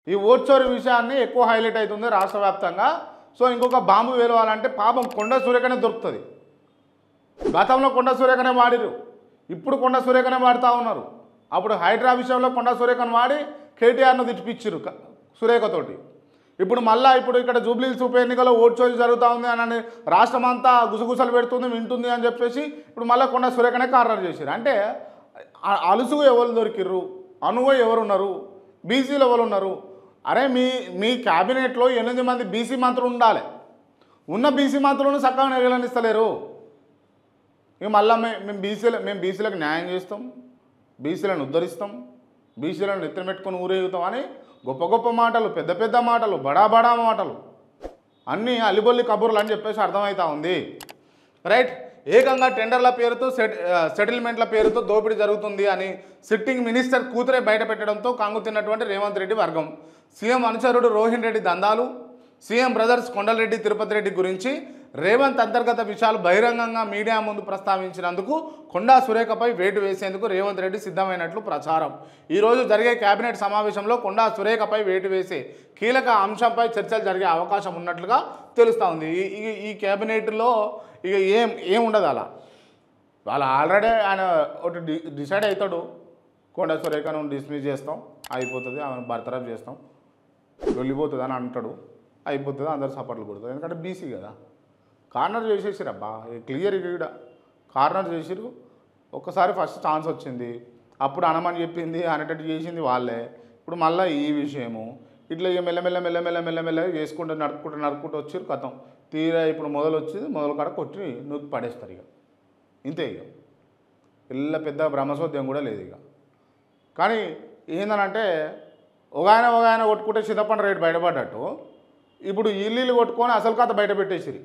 ఈ ఓట్చోరి విషయాన్ని ఎక్కువ హైలైట్ అవుతుంది రాష్ట్ర వ్యాప్తంగా. సో ఇంకొక బాంబు వేలవాలంటే పాపం కొండ సురేఖనే దొరుకుతుంది. గతంలో కొండ సురేఖనే వాడిరు, ఇప్పుడు కొండ సురేఖనే వాడుతూ ఉన్నారు. అప్పుడు హైడ్రా విషయంలో కొండ సురేఖను వాడి కేటీఆర్ను తిట్టిపిచ్చిరు సురేఖతోటి. ఇప్పుడు మళ్ళీ ఇక్కడ జూబ్లీహిల్స్ ఉప ఎన్నికలో ఓట్చోరి జరుగుతూ ఉంది అని రాష్ట్రం అంతా గుసగుసలు పెడుతుంది, వింటుంది అని చెప్పేసి ఇప్పుడు మళ్ళీ కొండ సురేఖనే కార్నర్ చేశారు. అంటే అలుసుగు ఎవరు దొరికిర్రు, అనువు ఎవరున్నారు, బీసీలు ఎవరు ఉన్నారు? అరే మీ క్యాబినెట్లో 8 మంది బీసీ మంత్రులు ఉండాలి. ఉన్న బీసీ మంత్రులను చక్కగా నిర్వహిస్తలేరు. ఇక మళ్ళీ మేము బీసీలకు న్యాయం చేస్తాం, బీసీలను ఉద్ధరిస్తాం, బీసీలను నెత్తిన పెట్టుకొని ఊరేగుతాం అని గొప్ప గొప్ప మాటలు, పెద్ద పెద్ద మాటలు, బడా బడా మాటలు, అన్నీ అలిబొల్లి కబుర్లు అని చెప్పేసి అర్థమవుతా ఉంది. రైట్. ఏకంగా టెండర్ల పేరుతో సెటిల్మెంట్ల పేరుతో దోపిడీ జరుగుతుంది అని సిట్టింగ్ మినిస్టర్ కూతురే బయట పెట్టడంతో కంగుతిన్నటువంటి రేవంత్ రెడ్డి వర్గం. సీఎం అనుచరుడు రోహిన్ రెడ్డి దందాలు, సీఎం బ్రదర్స్ కొండలరెడ్డి తిరుపతి రెడ్డి గురించి రేవంత్ అంతర్గత విషయాలు బహిరంగంగా మీడియా ముందు ప్రస్తావించినందుకు కొండా సురేఖపై వేటు వేసేందుకు రేవంత్ రెడ్డి సిద్ధమైనట్లు ప్రచారం. ఈరోజు జరిగే కేబినెట్ సమావేశంలో కొండా సురేఖపై వేటు వేసే కీలక అంశంపై చర్చలు జరిగే అవకాశం ఉన్నట్లుగా తెలుస్తూ ఉంది. ఈ కేబినెట్లో ఇక ఏం ఉండదు. వాళ్ళు ఆల్రెడీ ఆయన ఒకటి డిసైడ్ అవుతాడు, కొండా సురేఖను డిస్మిస్ చేస్తాం, అయిపోతుంది, ఆమెను బర్తరఫ్ చేస్తాం, వెళ్ళిపోతుంది అని అంటాడు, అయిపోతుంది, అందరు సపోర్ట్లు కొడుతుంది. ఎందుకంటే బీసీ కదా. కార్నర్ చేసేసారు అబ్బా, క్లియర్ ఇక్కడ కార్నర్ చేసిరు. ఒక్కసారి ఫస్ట్ ఛాన్స్ వచ్చింది, అప్పుడు అనమని చెప్పింది, అనేటట్టు చేసింది వాళ్ళే. ఇప్పుడు మళ్ళీ ఈ విషయము ఇట్లా ఇక మెల్లమెల్ల చేసుకుంటూ నడుపుకుంటూ వచ్చారు. కథం తీరా ఇప్పుడు మొదలు కాడ కొట్టి నూకి పడేస్తారు. ఇక ఇంతే. ఇక పిల్ల పెద్ద బ్రహ్మసోద్యం కూడా లేదు. ఇక కానీ ఏందనంటే ఒక ఆయన కొట్టుకుంటే చింతపండు రేటు బయటపడ్డట్టు ఇప్పుడు ఇల్లు కొట్టుకొని అసలు కథ బయట పెట్టేసిరి.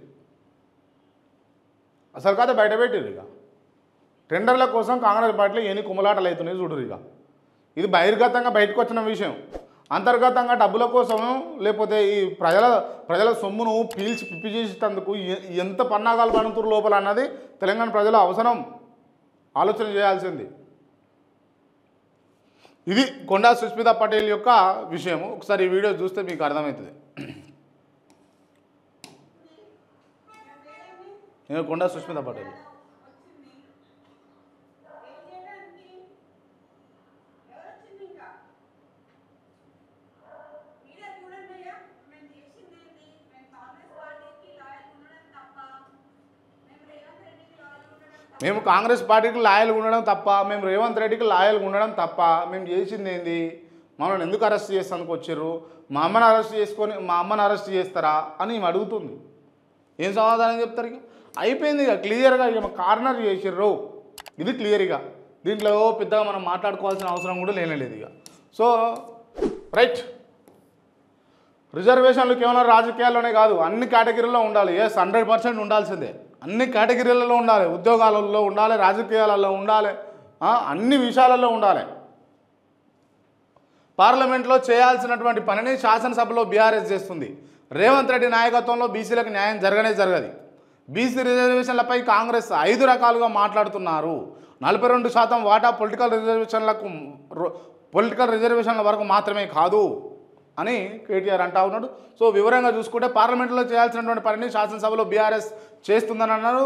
అసలు కథ బయట పెట్టిరు. ఇక టెండర్ల కోసం కాంగ్రెస్ పార్టీలో ఎన్ని కుమ్మలాటలు అవుతున్నాయి చూడరు. ఇక ఇది బహిర్గతంగా బయటకు వచ్చిన విషయం. అంతర్గతంగా డబ్బుల కోసం లేకపోతే ఈ ప్రజల సొమ్మును పీల్చి పిప్పి చేసేటందుకు ఎంత పన్నాగాలు పడుతురు లోపల అన్నది తెలంగాణ ప్రజల అవసరం ఆలోచన చేయాల్సింది. ఇది కొండా సుస్మితా పటేల్ యొక్క విషయము. ఒకసారి ఈ వీడియో చూస్తే మీకు అర్థమవుతుంది. నేను కొండా సుస్మితా పటేల్ మేము కాంగ్రెస్ పార్టీకి లాయల్గా ఉండడం తప్ప, మేము రేవంత్ రెడ్డికి లాయల్గా ఉండడం తప్ప మేము చేసింది ఏంది? మమ్మల్ని ఎందుకు అరెస్ట్ చేస్తానికి వచ్చారు? మా అమ్మని అరెస్ట్ చేస్తారా అని మేము అడుగుతుంది. ఏం సమాధానం చెప్తారు? ఇక అయిపోయింది. ఇక క్లియర్గా ఇక కార్నర్ చేసిర్రు. ఇది క్లియర్గా. దీంట్లో పెద్దగా మనం మాట్లాడుకోవాల్సిన అవసరం కూడా లేనేలేదు. ఇక సో రైట్. రిజర్వేషన్లు కేవలం రాజకీయాల్లోనే కాదు, అన్ని కేటగిరీల్లో ఉండాలి. 100% ఉండాల్సిందే. అన్ని కేటగిరీలలో ఉండాలి. ఉద్యోగాలలో ఉండాలి, రాజకీయాలలో ఉండాలి, అన్ని విషయాలలో ఉండాలి. పార్లమెంట్లో చేయాల్సినటువంటి పనిని శాసనసభలో బీఆర్ఎస్ చేస్తుంది. రేవంత్ రెడ్డి నాయకత్వంలో బీసీలకు న్యాయం జరగదు. బీసీ రిజర్వేషన్లపై కాంగ్రెస్ 5 రకాలుగా మాట్లాడుతున్నారు. 42% వాటా పొలిటికల్ రిజర్వేషన్ల వరకు మాత్రమే కాదు అని కేటీఆర్ అంటా ఉన్నాడు. సో వివరంగా చూసుకుంటే పార్లమెంట్లో చేయాల్సినటువంటి పనిని శాసనసభలో బీఆర్ఎస్ చేస్తుందని అన్నారు.